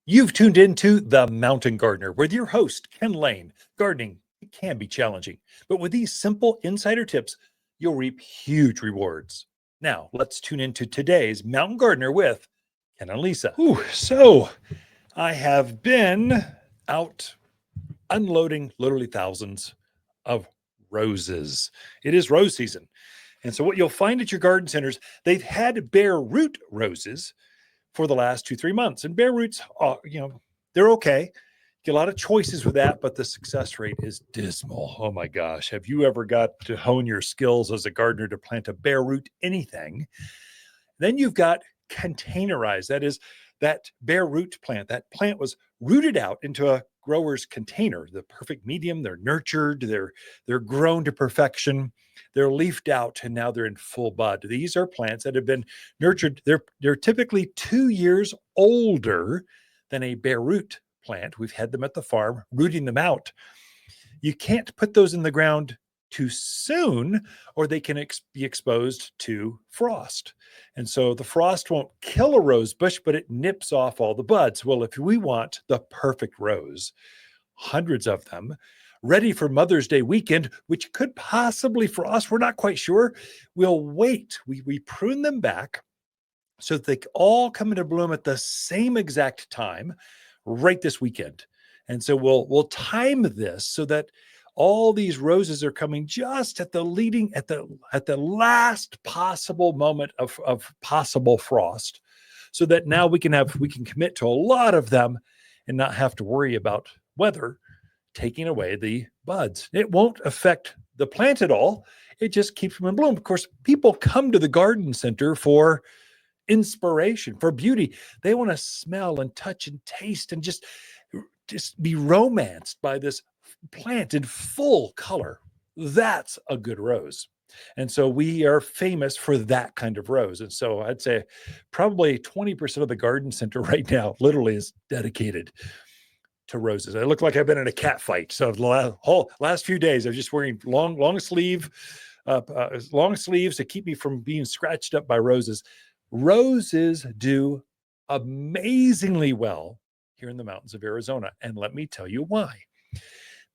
You've tuned into The Mountain Gardener with your host, Ken Lain. Gardening, it can be challenging, but with these simple insider tips, you'll reap huge rewards. Now, let's tune into today's Mountain Gardener with Ken and Lisa. So, I have been out unloading literally thousands of roses. It is rose season. And so, what you'll find at your garden centers, they've had bare root roses for the last 2-3 months. And bare roots, they're okay. Get a lot of choices with that, but the success rate is dismal. Oh my gosh. Have you ever got to hone your skills as a gardener to plant a bare root anything? Then you've got containerized. That is, that bare root plant. That plant was rooted out into a grower's container, the perfect medium. They're nurtured, they're grown to perfection. They're leafed out and now they're in full bud. These are plants that have been nurtured. They're typically 2 years older than a bare root plant. We've had them at the farm, rooting them out. You can't put those in the ground too soon, or they can be exposed to frost. And so the frost won't kill a rose bush, but it nips off all the buds. Well, if we want the perfect rose, hundreds of them, ready for Mother's Day weekend, which could possibly for us, we're not quite sure, we'll wait. We prune them back so that they all come into bloom at the same exact time right this weekend. And so we'll time this so that all these roses are coming just at the last possible moment of possible frost, so that now we can commit to a lot of them and not have to worry about weather taking away the buds. It won't affect the plant at all. It just keeps them in bloom. Of course, people come to the garden center for inspiration, for beauty. They want to smell and touch and taste and just be romanced by this plant in full color. That's a good rose. And so we are famous for that kind of rose. And so I'd say probably 20% of the garden center right now literally is dedicated to roses. I look like I've been in a cat fight. So the last few days, I'm just wearing long sleeves to keep me from being scratched up by roses. Roses do amazingly well here in the mountains of Arizona. And let me tell you why.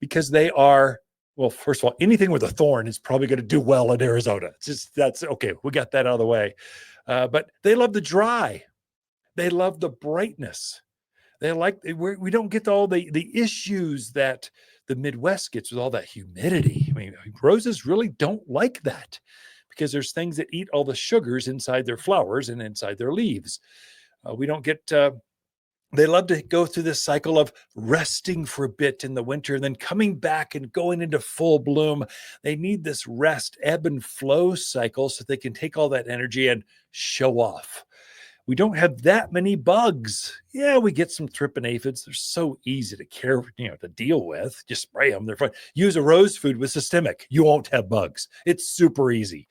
Because they are, well, first of all, anything with a thorn is probably going to do well in Arizona. That's okay. We got that out of the way. But they love the dry. They love the brightness. We don't get all the issues that the Midwest gets with all that humidity. I mean, roses really don't like that because there's things that eat all the sugars inside their flowers and inside their leaves. We don't get, they love to go through this cycle of resting for a bit in the winter and then coming back and going into full bloom. They need this rest, ebb and flow cycle so they can take all that energy and show off. We don't have that many bugs. Yeah, we get some thrip and aphids. They're so easy to deal with. Just spray them. They're fine. Use a rose food with systemic. You won't have bugs. It's super easy.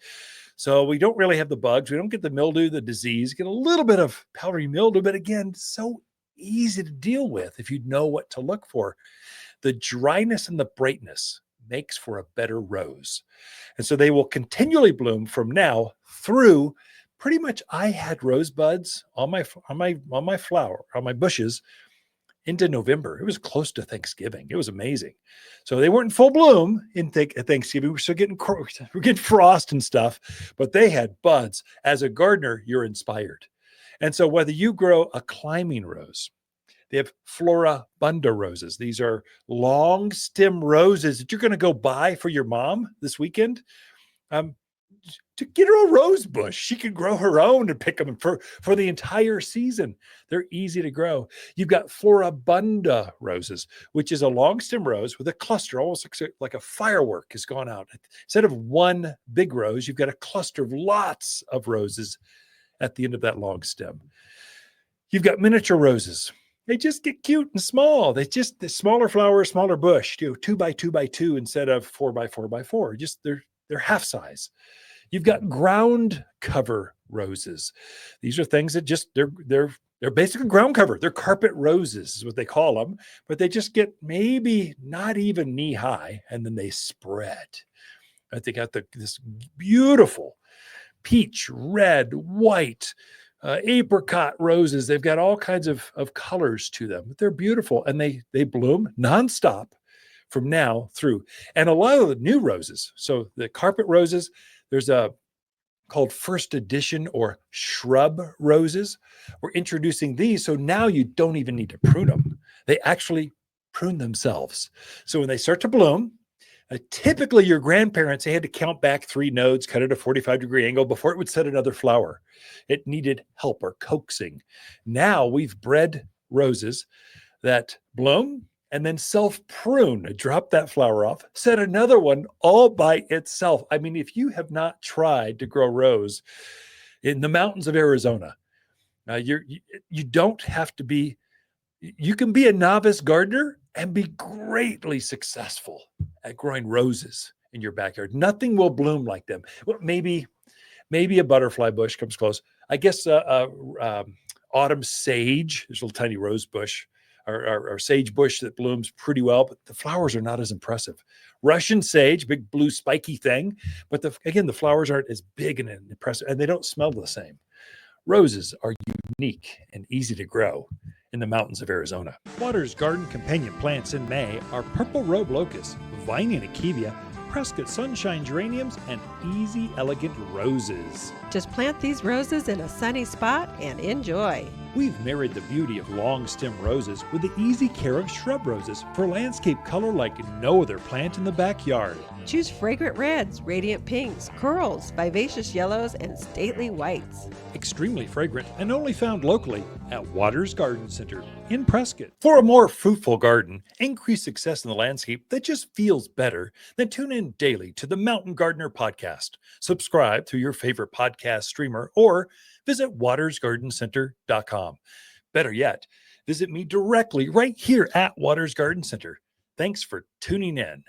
So we don't really have the bugs. We don't get the mildew, the disease. Get a little bit of powdery mildew, but again, so easy to deal with if you know what to look for. The dryness and the brightness makes for a better rose. And so they will continually bloom from now through pretty much. I had rose buds on my bushes into November. It was close to Thanksgiving. It was amazing. So they weren't in full bloom in Thanksgiving. We're still getting frost and stuff, but they had buds. As a gardener, you're inspired. And so whether you grow a climbing rose, they have floribunda roses. These are long stem roses that you're going to go buy for your mom this weekend. To get her a rose bush. She can grow her own and pick them for the entire season. They're easy to grow. You've got floribunda roses, which is a long stem rose with a cluster, almost like a firework has gone out. Instead of one big rose, you've got a cluster of lots of roses at the end of that long stem. You've got miniature roses. They just get cute and small. The smaller flower, smaller bush, 2 by 2 by 2 instead of 4 by 4 by 4. Just they're half size. You've got ground cover roses. These are things that they're basically ground cover. They're carpet roses is what they call them, but they just get maybe not even knee high and then they spread. They got this beautiful peach, red, white, Apricot roses. They've got all kinds of colors to them. They're beautiful, and they bloom nonstop from now through. And a lot of the new roses, so the carpet roses, there's a called first edition or shrub roses. We're introducing these, so now you don't even need to prune them. They actually prune themselves. So when they start to bloom, typically your grandparents, they had to count back 3 nodes, cut it a 45-degree angle before it would set another flower. It needed help or coaxing. Now we've bred roses that bloom and then self-prune, drop that flower off, set another one all by itself. I mean, if you have not tried to grow rose in the mountains of Arizona, you don't have to be, you can be a novice gardener and be greatly successful at growing roses in your backyard. Nothing will bloom like them. Well, maybe a butterfly bush comes close. I guess autumn sage, there's a little tiny rose bush or sage bush that blooms pretty well, but the flowers are not as impressive. Russian sage, big blue spiky thing, but the flowers aren't as big and impressive, and they don't smell the same. Roses are unique and easy to grow in the mountains of Arizona. Waters Garden companion plants in May are purple robe locust, Vining achevia, Prescott sunshine geraniums, and easy elegant roses. Just plant these roses in a sunny spot and enjoy. We've married the beauty of long stem roses with the easy care of shrub roses for landscape color like no other plant in the backyard. Choose fragrant reds, radiant pinks, corals, vivacious yellows, and stately whites. Extremely fragrant and only found locally at Waters Garden Center in Prescott. For a more fruitful garden, increased success in the landscape that just feels better, then tune in daily to the Mountain Gardener podcast. Subscribe through your favorite podcast streamer or visit watersgardencenter.com. Better yet, visit me directly right here at Waters Garden Center. Thanks for tuning in.